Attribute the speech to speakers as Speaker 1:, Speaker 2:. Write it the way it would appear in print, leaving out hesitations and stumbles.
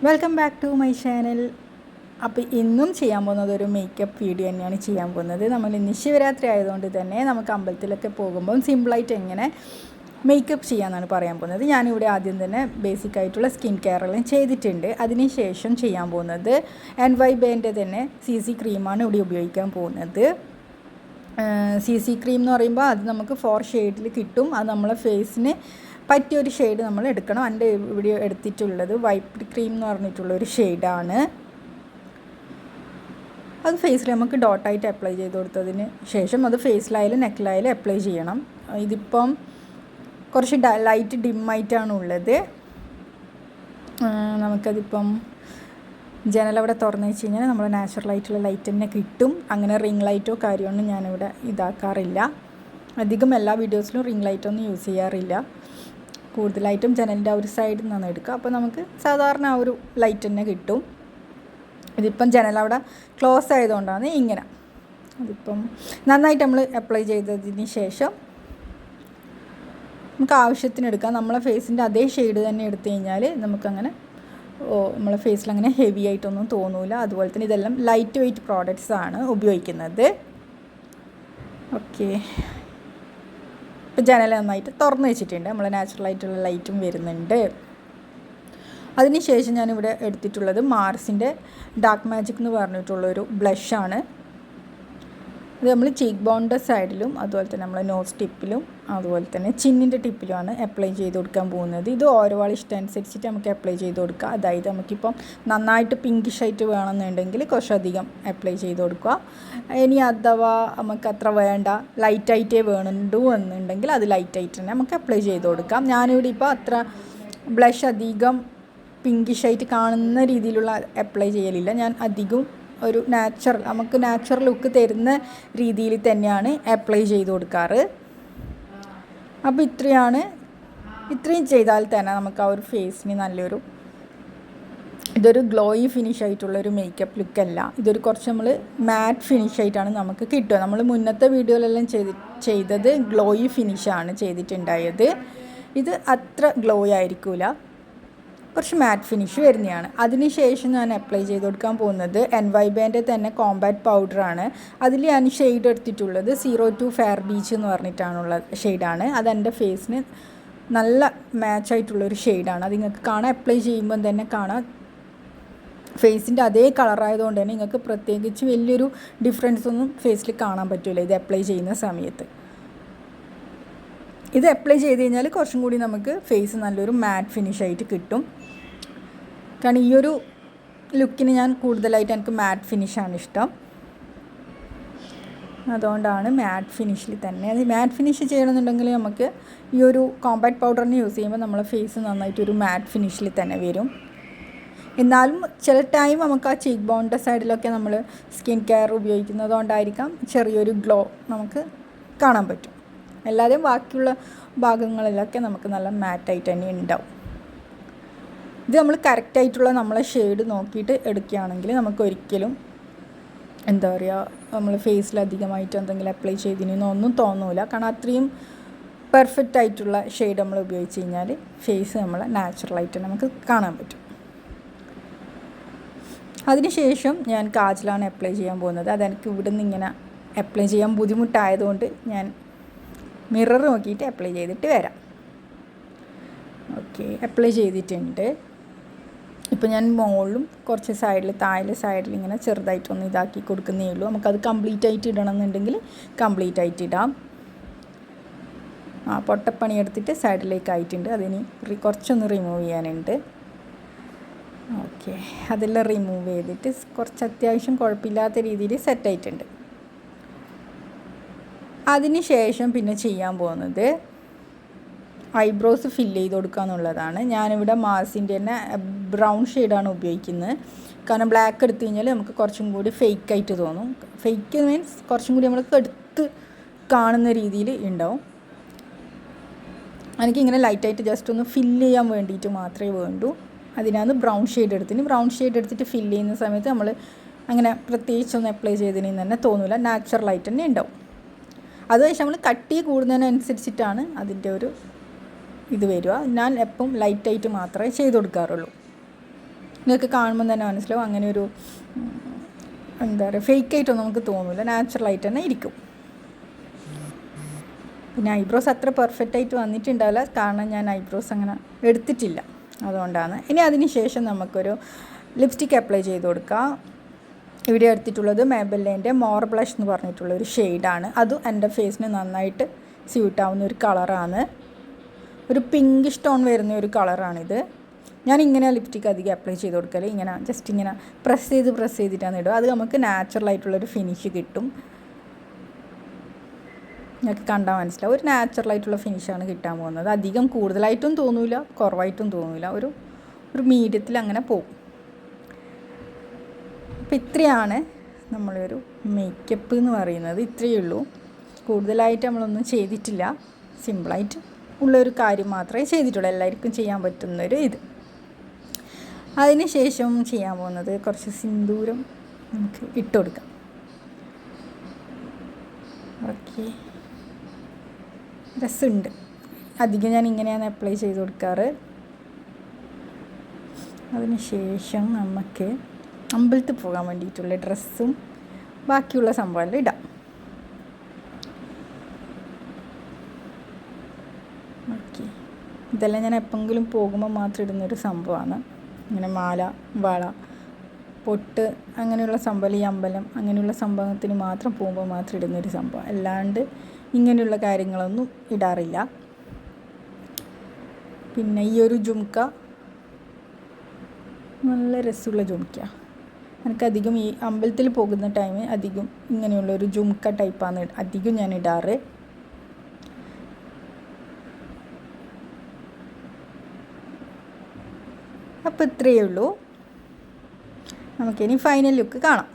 Speaker 1: Welcome back to my channel. അപ്പോൾ ഇന്നും ചെയ്യാൻ പോകുന്നത് ഒരു മേക്കപ്പ് വീഡിയോ തന്നെയാണ് ചെയ്യാൻ പോകുന്നത്. നമ്മൾ ഇന്ന് ശിവരാത്രി ആയതുകൊണ്ട് തന്നെ നമുക്ക് അമ്പലത്തിലൊക്കെ പോകുമ്പം സിമ്പിളായിട്ട് എങ്ങനെ മേക്കപ്പ് ചെയ്യാമെന്നാണ് പറയാൻ പോകുന്നത്. ഞാനിവിടെ ആദ്യം തന്നെ ബേസിക് ആയിട്ടുള്ള സ്കിൻ കെയർ എല്ലാം ചെയ്തിട്ടുണ്ട്. അതിനുശേഷം ചെയ്യാൻ പോകുന്നത് NYBൻ്റെ തന്നെ CC ക്രീമാണ് ഇവിടെ ഉപയോഗിക്കാൻ പോകുന്നത്. CC ക്രീം എന്ന് പറയുമ്പോൾ അത് നമുക്ക് 4 ഷെയ്ഡിൽ കിട്ടും. അത് നമ്മളെ ഫേസിന് പറ്റിയൊരു ഷെയ്ഡ് നമ്മൾ എടുക്കണം. എൻ്റെ ഇവിടെ എടുത്തിട്ടുള്ളത് വൈറ്റ് ക്രീം എന്ന് പറഞ്ഞിട്ടുള്ളൊരു ഷെയ്ഡാണ്. അത് ഫേസിൽ നമുക്ക് ഡോട്ടായിട്ട് അപ്ലൈ ചെയ്ത് കൊടുത്തതിന് ശേഷം അത് ഫേസിലായാലും നെക്കിലായാലും അപ്ലൈ ചെയ്യണം. ഇതിപ്പം കുറച്ച് ലൈറ്റ് ഡിമ്മായിട്ടാണ് ഉള്ളത്. നമുക്കതിപ്പം ജനലവിടെ തുറന്നു വെച്ച് കഴിഞ്ഞാൽ നമ്മൾ നാച്ചുറലായിട്ടുള്ള ലൈറ്റ് തന്നെ കിട്ടും. അങ്ങനെ റിംഗ് ലൈറ്റോ കാര്യമൊന്നും ഞാനിവിടെ ഇതാക്കാറില്ല. അധികം എല്ലാ വീഡിയോസിലും റിംഗ് ലൈറ്റൊന്നും യൂസ് ചെയ്യാറില്ല. കൂടുതലായിട്ടും ജനലിൻ്റെ ആ ഒരു സൈഡിൽ നിന്നാണ് എടുക്കുക. അപ്പോൾ നമുക്ക് സാധാരണ ആ ഒരു ലൈറ്റ് തന്നെ കിട്ടും. ഇതിപ്പം ജനലവിടെ ക്ലോസ് ആയതുകൊണ്ടാണ് ഇങ്ങനെ. അതിപ്പം നന്നായിട്ട് നമ്മൾ അപ്ലൈ ചെയ്തതിന് ശേഷം നമുക്ക് ആവശ്യത്തിന് എടുക്കാം. നമ്മളെ ഫേസിൻ്റെ അതേ ഷെയ്ഡ് തന്നെ എടുത്തു കഴിഞ്ഞാൽ നമുക്കങ്ങനെ നമ്മളെ ഫേസിലങ്ങനെ ഹെവി ആയിട്ടൊന്നും തോന്നില്ല. അതുപോലെ തന്നെ ഇതെല്ലാം ലൈറ്റ് വെയ്റ്റ് പ്രോഡക്റ്റ്സ് ആണ് ഉപയോഗിക്കുന്നത്. ഓക്കെ, ഇപ്പോൾ ജനൽ നന്നായിട്ട് തുറന്ന് വെച്ചിട്ടുണ്ട്. നമ്മൾ നാച്ചുറലായിട്ടുള്ള ലൈറ്റും വരുന്നുണ്ട്. അതിനുശേഷം ഞാനിവിടെ എടുത്തിട്ടുള്ളത് മാർസിൻ്റെ ഡാർക്ക് മാജിക് എന്ന് പറഞ്ഞിട്ടുള്ളൊരു ബ്ലഷാണ്. ഇത് നമ്മൾ ചീക്ക് ബോണിൻ്റെ സൈഡിലും അതുപോലെ തന്നെ നമ്മൾ നോസ് ടിപ്പിലും അതുപോലെ തന്നെ ചിന്നിൻ്റെ ടിപ്പിലുമാണ് അപ്ലൈ ചെയ്ത് കൊടുക്കാൻ പോകുന്നത്. ഇത് ഓരോ ഇഷ്ടം അനുസരിച്ചിട്ട് നമുക്ക് അപ്ലൈ ചെയ്ത് കൊടുക്കുക. അതായത് നമുക്കിപ്പം നന്നായിട്ട് പിങ്കിഷ് ആയിട്ട് വേണമെന്നുണ്ടെങ്കിൽ കുറച്ചധികം അപ്ലൈ ചെയ്ത് കൊടുക്കുക. ഇനി അഥവാ നമുക്ക് അത്ര വേണ്ട, ലൈറ്റായിട്ടേ വേണുണ്ടു എന്നുണ്ടെങ്കിൽ അത് ലൈറ്റായിട്ട് തന്നെ നമുക്ക് അപ്ലൈ ചെയ്ത് കൊടുക്കാം. ഞാനിവിടെ ഇപ്പോൾ അത്ര ബ്ലഷ് അധികം പിങ്കിഷായിട്ട് കാണുന്ന രീതിയിലുള്ള അപ്ലൈ ചെയ്യലില്ല. ഞാൻ അധികം ഒരു നമുക്ക് നാച്ചുറൽ ലുക്ക് തരുന്ന രീതിയിൽ തന്നെയാണ് അപ്ലൈ ചെയ്ത് കൊടുക്കാറ്. അപ്പോൾ ഇത്രയും ചെയ്താൽ തന്നെ നമുക്ക് ആ ഒരു ഫേസിന് ഇതൊരു ഗ്ലോയി ഫിനിഷ് ആയിട്ടുള്ളൊരു മേക്കപ്പ് ലുക്കല്ല. ഇതൊരു കുറച്ച് നമ്മൾ മാറ്റ് ഫിനിഷ് ആയിട്ടാണ് നമുക്ക് കിട്ടുക. നമ്മൾ മുന്നത്തെ വീഡിയോയിലെല്ലാം ചെയ്തത് ഗ്ലോയി ഫിനിഷാണ് ചെയ്തിട്ടുണ്ടായത്. ഇത് അത്ര ഗ്ലോയി ആയിരിക്കില്ല, കുറച്ച് മാറ്റ് ഫിനിഷ് വരുന്നതാണ്. അതിനുശേഷം ഞാൻ അപ്ലൈ ചെയ്ത് കൊടുക്കാൻ പോകുന്നത് NYBൻ്റെ തന്നെ കോമ്പാക്ട് പൗഡറാണ്. അതിൽ ഞാൻ ഷെയ്ഡ് എടുത്തിട്ടുള്ളത് 02 ഫെയർ ബീച്ച് എന്ന് പറഞ്ഞിട്ടാണുള്ള ഷെയ്ഡാണ്. അതെൻ്റെ ഫേസിന് നല്ല മാച്ചായിട്ടുള്ളൊരു ഷെയ്ഡാണ്. അത് നിങ്ങൾക്ക് കാണാം, അപ്ലൈ ചെയ്യുമ്പം തന്നെ കാണാം ഫേസിൻ്റെ അതേ കളറായതുകൊണ്ട് തന്നെ നിങ്ങൾക്ക് പ്രത്യേകിച്ച് വലിയൊരു ഡിഫറൻസ് ഒന്നും ഫേസിൽ കാണാൻ പറ്റില്ല ഇത് അപ്ലൈ ചെയ്യുന്ന സമയത്ത്. ഇത് അപ്ലൈ ചെയ്ത് കഴിഞ്ഞാൽ കുറച്ചും കൂടി നമുക്ക് ഫേസ് നല്ലൊരു മാറ്റ് ഫിനിഷായിട്ട് കിട്ടും. കാരണം ഈ ഒരു ലുക്കിന് ഞാൻ കൂടുതലായിട്ട് എനിക്ക് മാറ്റ് ഫിനിഷാണ് ഇഷ്ടം. അതുകൊണ്ടാണ് മാറ്റ് ഫിനിഷിൽ തന്നെ. അത് മാറ്റ് ഫിനിഷ് ചെയ്യണമെന്നുണ്ടെങ്കിൽ നമുക്ക് ഈ ഒരു കോമ്പാക്ട് പൗഡറിന് യൂസ് ചെയ്യുമ്പോൾ നമ്മളെ ഫേസ് നന്നായിട്ടൊരു മാറ്റ് ഫിനിഷിൽ തന്നെ വരും. എന്നാലും ചില ടൈം നമുക്ക് ആ ചീക്ക് ബോണിൻ്റെ സൈഡിലൊക്കെ നമ്മൾ സ്കിൻ കെയർ ഉപയോഗിക്കുന്നത് കൊണ്ടായിരിക്കാം ചെറിയൊരു ഗ്ലോ നമുക്ക് കാണാൻ പറ്റും. അല്ലാതെ ബാക്കിയുള്ള ഭാഗങ്ങളിലൊക്കെ നമുക്ക് നല്ല മാറ്റായിട്ട് തന്നെ ഉണ്ടാവും. ഇത് നമ്മൾ കറക്റ്റായിട്ടുള്ള നമ്മളെ ഷെയ്ഡ് നോക്കിയിട്ട് എടുക്കുകയാണെങ്കിൽ നമുക്ക് ഒരിക്കലും എന്താ പറയുക നമ്മൾ ഫേസിൽ അധികമായിട്ട് എന്തെങ്കിലും അപ്ലൈ ചെയ്തിനൊന്നും തോന്നില്ല. കാരണം അത്രയും പെർഫെക്റ്റ് ആയിട്ടുള്ള ഷെയ്ഡ് നമ്മൾ ഉപയോഗിച്ച് കഴിഞ്ഞാൽ ഫേസ് നമ്മളെ നാച്ചുറലായിട്ട് നമുക്ക് കാണാൻ പറ്റും. അതിനുശേഷം ഞാൻ കാജലാണ് അപ്ലൈ ചെയ്യാൻ പോകുന്നത്. അതെനിക്ക് ഇവിടെ നിന്ന് ഇങ്ങനെ അപ്ലൈ ചെയ്യാൻ ബുദ്ധിമുട്ടായതുകൊണ്ട് ഞാൻ മിറർ നോക്കിയിട്ട് അപ്ലൈ ചെയ്തിട്ട് വരാം. ഓക്കെ, അപ്ലൈ ചെയ്തിട്ടുണ്ട്. ഇപ്പോൾ ഞാൻ മുകളിലും കുറച്ച് താഴെ സൈഡിൽ ഇങ്ങനെ ചെറുതായിട്ടൊന്ന് ഇതാക്കി കൊടുക്കുന്നേ ഉള്ളൂ. നമുക്കത് കംപ്ലീറ്റ് ആയിട്ട് ഇടണം എന്നുണ്ടെങ്കിൽ കംപ്ലീറ്റ് ആയിട്ട് ഇടാം. പൊട്ടപ്പണി എടുത്തിട്ട് സൈഡിലേക്ക് ആയിട്ടുണ്ട്. അതിന് കുറച്ചൊന്ന് റിമൂവ് ചെയ്യാനുണ്ട്. ഓക്കെ, അതെല്ലാം റിമൂവ് ചെയ്തിട്ട് കുറച്ച് അത്യാവശ്യം കുഴപ്പമില്ലാത്ത രീതിയിൽ സെറ്റായിട്ടുണ്ട്. അതിന് ശേഷം പിന്നെ ചെയ്യാൻ പോകുന്നത് ഐബ്രോസ് ഫില്ല് ചെയ്ത് കൊടുക്കുക എന്നുള്ളതാണ്. ഞാനിവിടെ മാസിൻ്റെ തന്നെ ബ്രൗൺ ഷെയ്ഡാണ് ഉപയോഗിക്കുന്നത്. കാരണം ബ്ലാക്ക് എടുത്തു കഴിഞ്ഞാൽ നമുക്ക് കുറച്ചും കൂടി ഫേക്കായിട്ട് തോന്നും. ഫേക്ക് മീൻസ് കുറച്ചും കൂടി നമ്മൾക്ക് എടുത്ത് കാണുന്ന രീതിയിൽ ഉണ്ടാവും. എനിക്കിങ്ങനെ ലൈറ്റായിട്ട് ജസ്റ്റ് ഒന്ന് ഫില്ല് ചെയ്യാൻ വേണ്ടിയിട്ട് മാത്രമേ വേണ്ടൂ. അതിനാണ് ബ്രൗൺ ഷെയ്ഡ് എടുത്തിട്ട് ഫില്ല് ചെയ്യുന്ന സമയത്ത് നമ്മൾ അങ്ങനെ പ്രത്യേകിച്ചൊന്നും അപ്ലൈ ചെയ്തതിന് തന്നെ തോന്നില്ല, നാച്ചുറലായിട്ട് തന്നെ ഉണ്ടാവും. അത് പക്ഷേ നമ്മൾ കട്ടി കൂടുന്നതിനനുസരിച്ചിട്ടാണ് അതിൻ്റെ ഒരു ഇത് വരിക. ഞാൻ എപ്പം ലൈറ്റായിട്ട് മാത്രമേ ചെയ്ത് കൊടുക്കാറുള്ളൂ. നിങ്ങൾക്ക് കാണുമ്പോൾ തന്നെ മനസ്സിലാവും. അങ്ങനെ ഒരു എന്താ പറയുക, ഫേക്കായിട്ടൊന്നും നമുക്ക് തോന്നില്ല, നാച്ചുറലായിട്ട് തന്നെ ഇരിക്കും. പിന്നെ ഐബ്രോസ് അത്ര പെർഫെക്റ്റ് ആയിട്ട് വന്നിട്ടുണ്ടാവില്ല, കാരണം ഞാൻ ഐബ്രോസ് അങ്ങനെ എടുത്തിട്ടില്ല, അതുകൊണ്ടാണ്. ഇനി അതിന് ശേഷം നമുക്കൊരു ലിപ്സ്റ്റിക്ക് അപ്ലൈ ചെയ്ത് കൊടുക്കാം. ഇവിടെ എടുത്തിട്ടുള്ളത് മേബെല്ലിൻ്റെ മോർ ബ്ലഷ് എന്ന് പറഞ്ഞിട്ടുള്ളൊരു ഷെയ്ഡാണ്. അതും എൻ്റെ ഫേസിന് നന്നായിട്ട് സ്യൂട്ടാവുന്ന ഒരു കളറാണ്. ഒരു പിങ്ക് സ്റ്റോൺ വരുന്ന ഒരു കളറാണിത്. ഞാൻ ഇങ്ങനെ ലിപ്സ്റ്റിക്ക് അധികം അപ്ലൈ ചെയ്ത് കൊടുക്കൽ, ഇങ്ങനെ ജസ്റ്റ് ഇങ്ങനെ പ്രസ് ചെയ്തിട്ടാണ് ഇടുക. അത് നമുക്ക് നാച്ചുറലായിട്ടുള്ളൊരു ഫിനിഷ് കിട്ടും. ഞങ്ങൾക്ക് കണ്ടാൽ മനസ്സിലാവും, ഒരു നാച്ചുറലായിട്ടുള്ള ഫിനിഷാണ് കിട്ടാൻ പോകുന്നത്. അധികം കൂടുതലായിട്ടും തോന്നില്ല, കുറവായിട്ടും തോന്നില്ല, ഒരു മീഡിയത്തിൽ അങ്ങനെ പോകും. അപ്പോൾ ഇത്രയാണ് നമ്മളൊരു മേക്കപ്പ് എന്ന് പറയുന്നത്. ഇത്രയേ ഉള്ളൂ, കൂടുതലായിട്ട് നമ്മളൊന്നും ചെയ്തിട്ടില്ല. സിമ്പിളായിട്ട് ഉള്ളൊരു കാര്യം മാത്രമേ ചെയ്തിട്ടുള്ളൂ, എല്ലാവർക്കും ചെയ്യാൻ പറ്റുന്നൊരു ഇത്. അതിന് ശേഷം ചെയ്യാൻ പോകുന്നത് കുറച്ച് സിന്ദൂരം നമുക്ക് ഇട്ട് കൊടുക്കാം. ഓക്കെ, രസമുണ്ട്. അധികം ഞാൻ ഇങ്ങനെയാണ് അപ്ലൈ ചെയ്ത് കൊടുക്കാറ്. അതിന് ശേഷം നമുക്ക് അമ്പലത്തിൽ പോകാൻ വേണ്ടിയിട്ടുള്ള ഡ്രസ്സും ബാക്കിയുള്ള സംഭവമെല്ലാം ഇടാം. ഓക്കെ, ഇതെല്ലാം ഞാൻ എപ്പോഴെങ്കിലും പോകുമ്പോൾ മാത്രം ഇടുന്നൊരു സംഭവമാണ്. ഇങ്ങനെ മാല, വള, പൊട്ട് അങ്ങനെയുള്ള സംഭവം, ഈ അമ്പലം അങ്ങനെയുള്ള സംഭവത്തിന് മാത്രം പോകുമ്പോൾ മാത്രം ഇടുന്നൊരു സംഭവം, അല്ലാണ്ട് ഇങ്ങനെയുള്ള കാര്യങ്ങളൊന്നും ഇടാറില്ല. പിന്നെ ഈ ഒരു ജുംക്ക നല്ല രസമുള്ള ജുംക്ക. എനിക്കധികം ഈ അമ്പലത്തിൽ പോകുന്ന ടൈമിൽ അധികം ഇങ്ങനെയുള്ളൊരു ജുംക്ക ടൈപ്പാണ് അധികം ഞാൻ ഇടാറ്. അപ്പോൾ ഇത്രയേ ഉള്ളൂ. നമുക്കിനി ഫൈനൽ ലുക്ക് കാണാം.